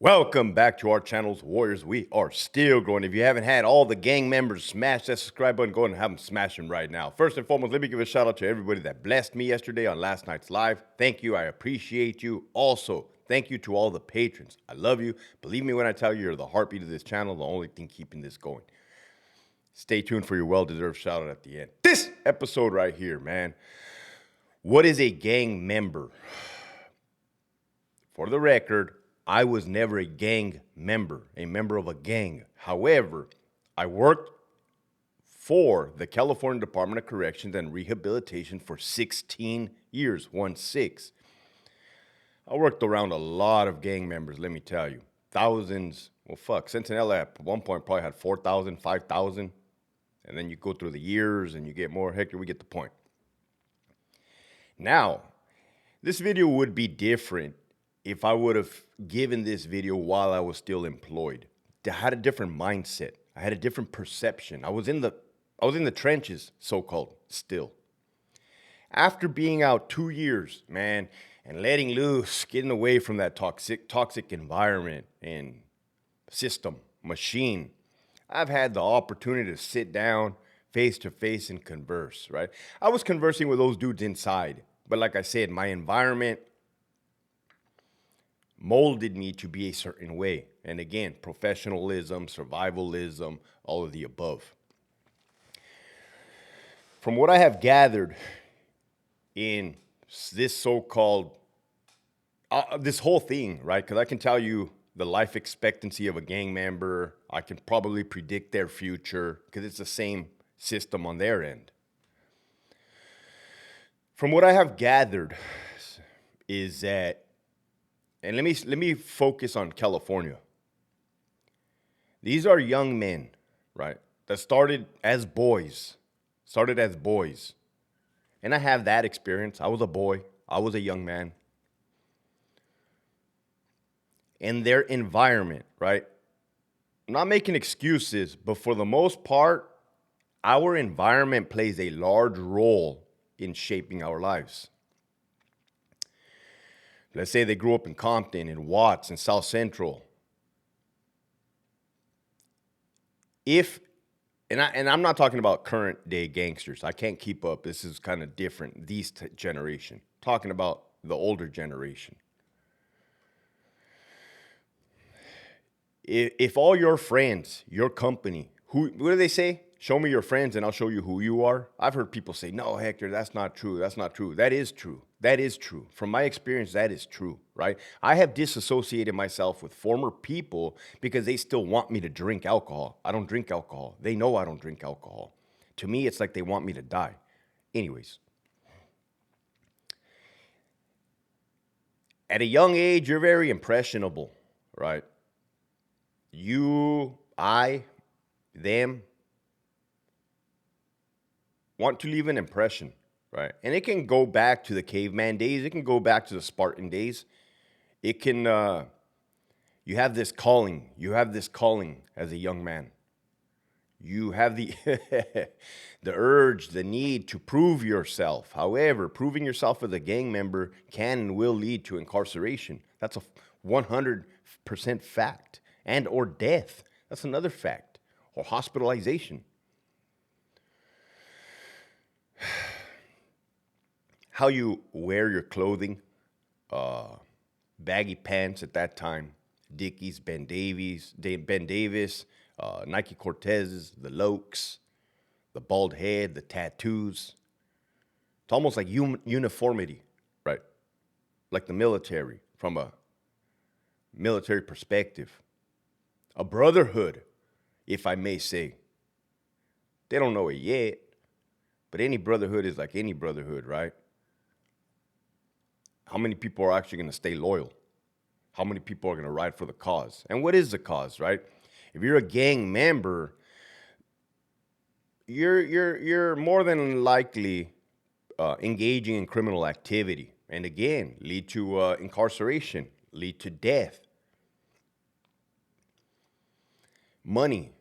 Welcome back to our channels, Warriors. We are still growing. If you haven't had all the gang members smash that subscribe button, go ahead and have them smashing right now. First and foremost, let me give a shout out to everybody that blessed me yesterday on last night's live. Thank you. I appreciate you. Also, thank you to all the patrons. I love you. Believe me when I tell you, you're the heartbeat of this channel, the only thing keeping this going. Stay tuned for your well-deserved shout out at the end. This episode right here, man. What is a gang member? For the record, I was never a gang member, a member of a gang. However, I worked for the California Department of Corrections and Rehabilitation for 16 years, 1-6. I worked around a lot of gang members, let me tell you. Thousands, well, fuck, Cincinnati at one point probably had 4,000, 5,000. And then you go through the years and you get more. Hector, we get the point. Now, this video would be different if I would have given this video while I was still employed. I had a different mindset. I had a different perception. I was in the trenches, so-called, still. After being out 2 years, man, and letting loose, getting away from that toxic environment and system, machine, I've had the opportunity to sit down face to face and converse, right? I was conversing with those dudes inside, but like I said, my environment molded me to be a certain way. And again, professionalism, survivalism, all of the above. From what I have gathered in this so-called, this whole thing, right? Because I can tell you the life expectancy of a gang member. I can probably predict their future because it's the same system on their end. From what I have gathered is that, and let me focus on California. These are young men, right, that started as boys. And I have that experience. I was a boy. I was a young man. And their environment, right? I'm not making excuses, but for the most part, our environment plays a large role in shaping our lives. Let's say they grew up in Compton, in Watts, in South Central. And I'm not talking about current day gangsters. I can't keep up. This is kind of different, these generation. Talking about the older generation. If all your friends, your company, what do they say? Show me your friends and I'll show you who you are. I've heard people say, no, Hector, that's not true. That's not true. That is true. That is true. From my experience, that is true, right? I have disassociated myself with former people because they still want me to drink alcohol. I don't drink alcohol. They know I don't drink alcohol. To me, it's like they want me to die. Anyways. At a young age, you're very impressionable, right? You, I, them want to leave an impression, right? And it can go back to the caveman days. It can go back to the Spartan days. It can, you have this calling. You have this calling as a young man. You have the, the urge, the need to prove yourself. However, proving yourself as a gang member can and will lead to incarceration. That's a 100% fact. And or death. That's another fact. Or hospitalization. How you wear your clothing, baggy pants at that time, Dickies, Ben Davis, Nike Cortezes, the Lokes, the bald head, the tattoos. It's almost like uniformity, right? Like the military, from a military perspective. A brotherhood, if I may say. They don't know it yet, but any brotherhood is like any brotherhood, right? How many people are actually going to stay loyal? How many people are going to ride for the cause? And what is the cause, right? If you're a gang member, you're more than likely engaging in criminal activity. And again, lead to incarceration, lead to death. Money.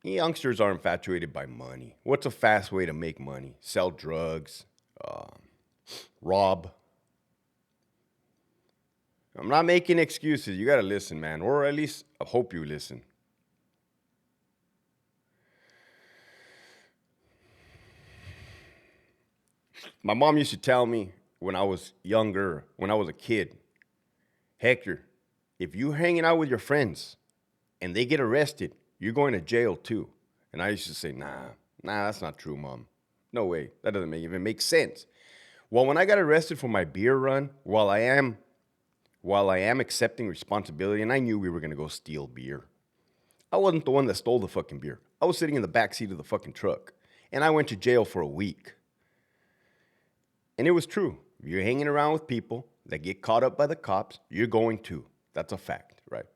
Youngsters are infatuated by money. What's a fast way to make money? Sell drugs, rob. I'm not making excuses. You got to listen, man, or at least I hope you listen. My mom used to tell me when I was younger, when I was a kid, Hector, if you hanging out with your friends and they get arrested, you're going to jail too. And I used to say, nah, that's not true, Mom. No way. That doesn't even make sense. Well, when I got arrested for my beer run, while I am accepting responsibility, and I knew we were gonna go steal beer, I wasn't the one that stole the fucking beer. I was sitting in the back seat of the fucking truck, and I went to jail for a week. And it was true. If you're hanging around with people that get caught up by the cops, you're going to. That's a fact, right?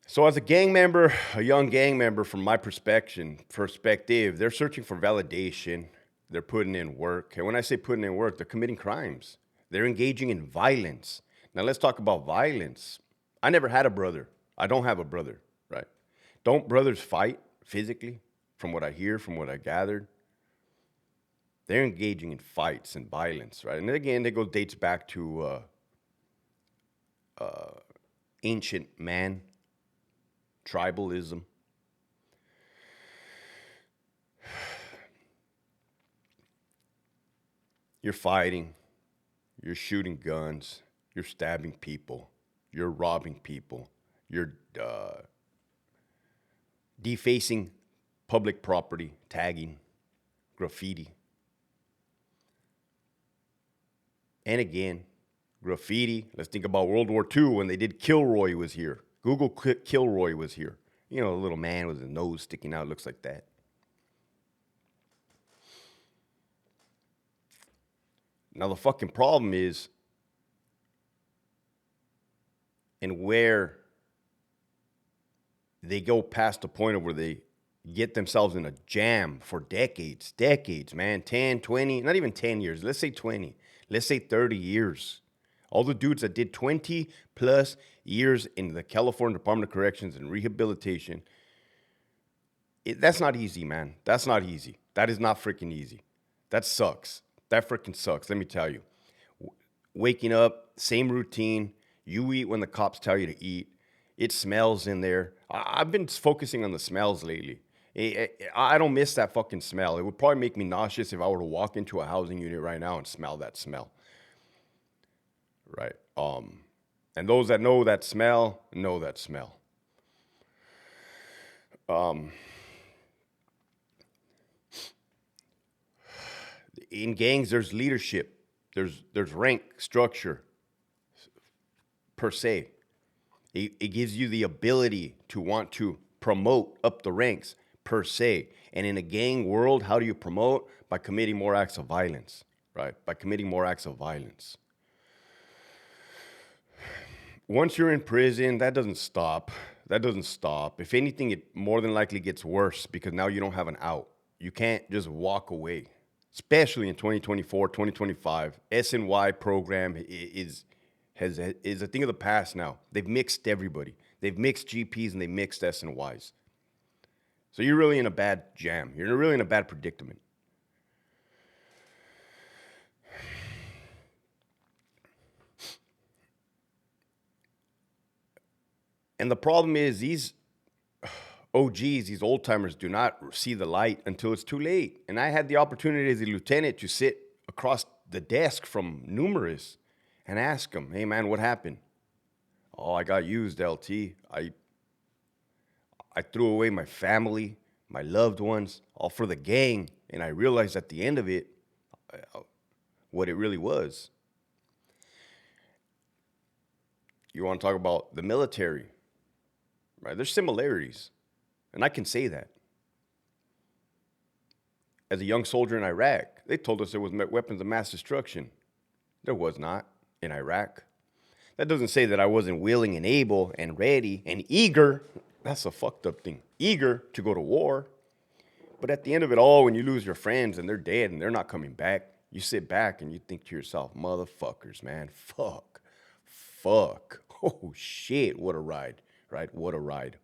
So as a gang member, a young gang member, from my perspective, they're searching for validation. They're putting in work. And when I say putting in work, they're committing crimes. They're engaging in violence. Now let's talk about violence. I never had a brother. I don't have a brother, right? Don't brothers fight physically? From what I hear, from what I gathered, they're engaging in fights and violence, right? And again, it dates back to ancient man, tribalism. You're fighting, you're shooting guns, you're stabbing people, you're robbing people, you're defacing public property, tagging, graffiti. And again, graffiti. Let's think about World War II when they did Kilroy was here. Google Kilroy was here. You know, a little man with his nose sticking out, looks like that. Now, the fucking problem is, and where they go past the point of where they get themselves in a jam for decades, man, 10, 20, not even 10 years. Let's say 20. Let's say 30 years. All the dudes that did 20 plus years in the California Department of Corrections and Rehabilitation, that's not easy, man. That's not easy. That is not freaking easy. That sucks. That freaking sucks. Let me tell you. Waking up, same routine. You eat when the cops tell you to eat. It smells in there. I've been focusing on the smells lately. I don't miss that fucking smell. It would probably make me nauseous if I were to walk into a housing unit right now and smell that smell. Right. And those that know that smell, know that smell. In gangs, there's leadership. There's rank structure per se. It gives you the ability to want to promote up the ranks per se. And in a gang world, how do you promote? By committing more acts of violence, right? By committing more acts of violence. Once you're in prison, that doesn't stop. That doesn't stop. If anything, it more than likely gets worse because now you don't have an out. You can't just walk away, especially in 2024, 2025. SNY program is a thing of the past now. They've mixed everybody. They've mixed GPs and they mixed SNYs. So you're really in a bad jam. You're really in a bad predicament. And the problem is these OGs, these old timers, do not see the light until it's too late. And I had the opportunity as a lieutenant to sit across the desk from numerous and ask them, hey man, what happened? Oh, I got used, LT. I threw away my family, my loved ones, all for the gang. And I realized at the end of it, what it really was. You want to talk about the military, right? There's similarities. And I can say that. As a young soldier in Iraq, they told us there was weapons of mass destruction. There was not in Iraq. That doesn't say that I wasn't willing and able and ready and eager. That's a fucked up thing. Eager to go to war. But at the end of it all, when you lose your friends and they're dead and they're not coming back, you sit back and you think to yourself, motherfuckers, man, fuck. Oh shit, what a ride, right? What a ride.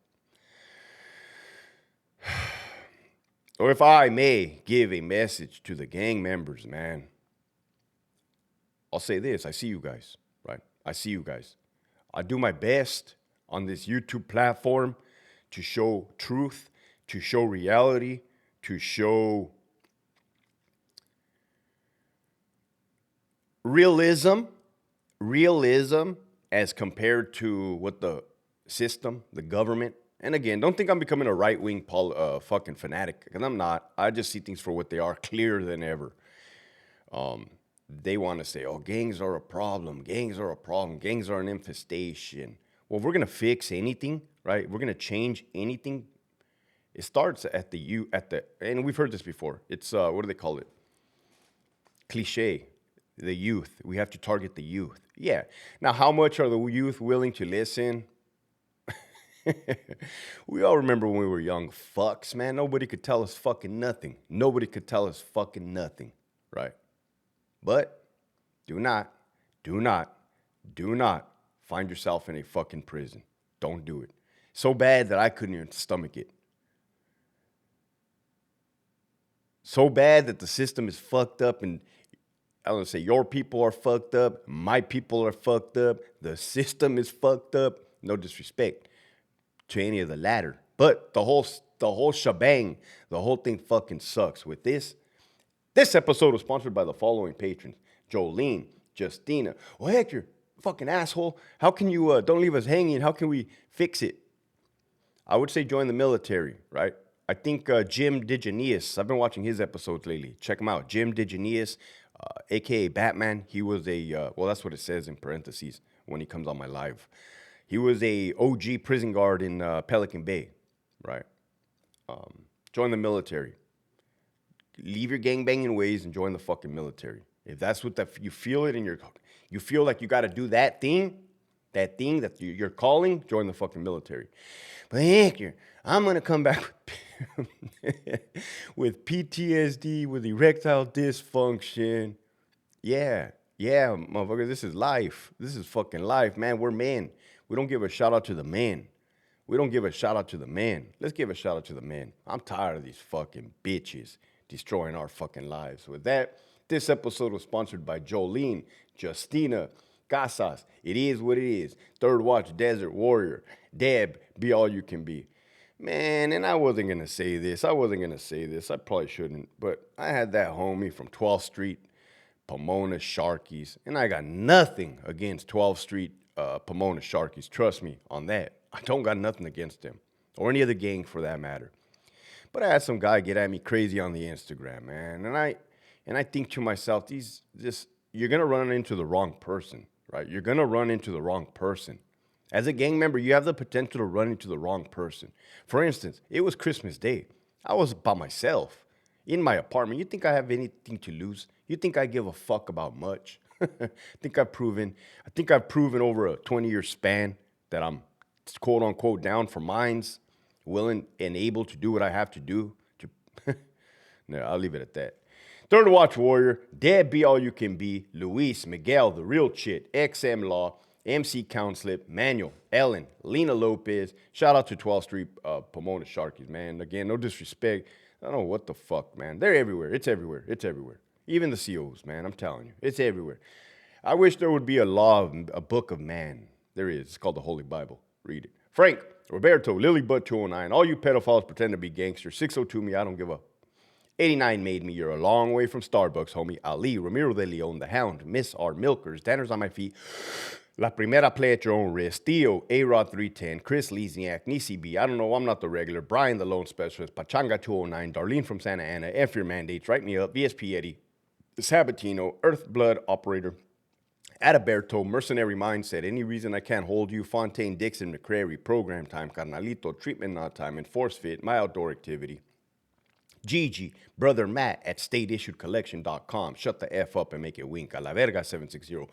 Or if I may give a message to the gang members, man, I'll say this. I see you guys, right? I see you guys. I do my best on this YouTube platform to show truth, to show reality, to show realism, realism as compared to what the system, the government, and again, don't think I'm becoming a right-wing fucking fanatic, because I'm not. I just see things for what they are, clearer than ever. They want to say, oh, gangs are a problem. Gangs are a problem. Gangs are an infestation. Well, if we're going to fix anything, right? If we're going to change anything. It starts at and we've heard this before. It's, what do they call it? Cliche. The youth. We have to target the youth. Yeah. Now, how much are the youth willing to listen? We all remember when we were young fucks, man. Nobody could tell us fucking nothing. Nobody could tell us fucking nothing, right? But do not find yourself in a fucking prison. Don't do it. So bad that I couldn't even stomach it. So bad that the system is fucked up, and I don't say your people are fucked up, my people are fucked up, the system is fucked up. No disrespect to any of the latter. But the whole shebang, the whole thing fucking sucks. With this episode was sponsored by the following patrons: Jolene, Justina. Well, Hector, fucking asshole. How can you, don't leave us hanging. How can we fix it? I would say join the military, right? I think Jim DeGenius, I've been watching his episodes lately. Check him out. Jim DeGenius, a.k.a. Batman. He was well, that's what it says in parentheses when he comes on my live. He was a OG prison guard in Pelican Bay, right? Join the military. Leave your gangbanging ways and join the fucking military. If that's what you feel it and you feel like you got to do that thing that you're calling, join the fucking military. But Hector, I'm going to come back with PTSD, with erectile dysfunction. Yeah, motherfucker, this is life. This is fucking life, man. We're men. We don't give a shout out to the men. Let's give a shout out to the men. I'm tired of these fucking bitches destroying our fucking lives. With that, this episode was sponsored by Jolene, Justina, Casas, It Is What It Is, Third Watch, Desert Warrior, Deb, Be All You Can Be. Man, and I wasn't going to say this. I probably shouldn't. But I had that homie from 12th Street, Pomona Sharkies. And I got nothing against 12th Street, Pomona Sharkies. Trust me on that. I don't got nothing against them. Or any other gang for that matter. But I had some guy get at me crazy on the Instagram, man. And I think to myself, you're going to run into the wrong person, right? You're going to run into the wrong person. As a gang member, you have the potential to run into the wrong person. For instance, it was Christmas Day. I was by myself in my apartment. You think I have anything to lose? You think I give a fuck about much? I think I've proven over a 20-year span that I'm quote unquote down for mines, willing and able to do what I have to do. No, I'll leave it at that. Third Watch Warrior, Deb, Be All You Can Be, Luis, Miguel, The Real Chit, XM Law, MC Counslip, Manuel, Ellen, Lena Lopez. Shout out to 12th Street Pomona Sharkies, man. Again, no disrespect. I don't know what the fuck, man. They're everywhere. It's everywhere. Even the COs, man. I'm telling you. It's everywhere. I wish there would be a book of man. There is. It's called the Holy Bible. Read it. Frank, Roberto, Lilybutt 209. All you pedophiles pretend to be gangsters. 602 me. I don't give a 89 made me. You're a long way from Starbucks, homie. Ali, Ramiro de Leon, The Hound, Miss R, Milkers, Danners on my feet. La Primera, Play at Your Own Risk. Theo, A-Rod 310, Chris Lesiak, Nisi B, I don't know, I'm not the regular. Brian, the Lone Specialist, Pachanga 209, Darlene from Santa Ana, F Your Mandates, Write Me Up, VSP Eddie, Sabatino, Earthblood Operator, Adalberto, Mercenary Mindset, Any Reason I Can't Hold You, Fontaine, Dixon, McCrary, Program Time, Carnalito, Treatment Not Time, Enforce Fit, My Outdoor Activity. Gigi, Brother Matt at stateissuedcollection.com. Shut the F up and make it wink. A la verga 760.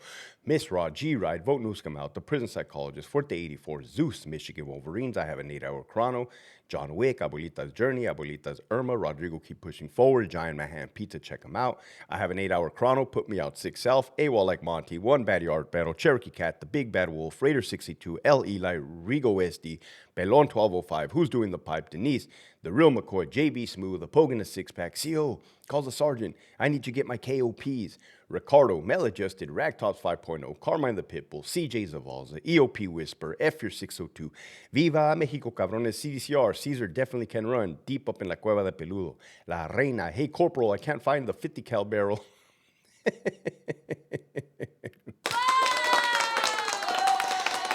Miss Rod, G-Ride, Vote Newscom Out, The Prison Psychologist, Forte 84, Zeus, Michigan Wolverines. I have an 8-hour chrono. John Wick, Abuelita's Journey, Abuelita's Irma, Rodrigo Keep Pushing Forward, Giant Mahan Pizza, check them out. I have an 8-hour chrono, Put Me Out 6 Self, AWOL Like Monty, One Bad Yard Battle, Cherokee Cat, The Big Bad Wolf, Raider 62, L. Eli, Rigo SD, Pelon 1205, Who's Doing the Pipe, Denise, The Real McCoy, JB Smooth, The Pogan, The Six Pack, CO, Calls the sergeant. I need to get my KOPs. Ricardo, Maladjusted, Ragtops 5.0, Carmine the Pitbull, CJ Zavalza, EOP Whisper, F your 602, Viva Mexico Cabrones, CDCR, Caesar definitely can run, deep up in la cueva de peludo, La Reina, hey Corporal, I can't find the 50 cal barrel.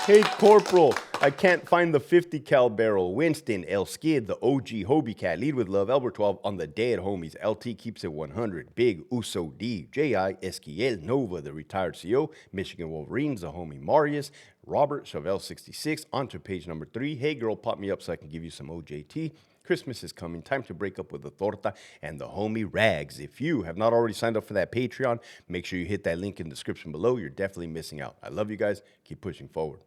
Hey Corporal, I can't find the 50 cal barrel. Winston, El Skid, the OG Hobie Cat, Lead with Love, Albert 12 on the dead homies. LT keeps it 100. Big Uso D, JI, Esquiel, Nova, the retired CO, Michigan Wolverines, the homie Marius, Robert, Chevelle 66, onto page number 3. Hey girl, pop me up so I can give you some OJT. Christmas is coming. Time to break up with the torta and the homie Rags. If you have not already signed up for that Patreon, make sure you hit that link in the description below. You're definitely missing out. I love you guys. Keep pushing forward.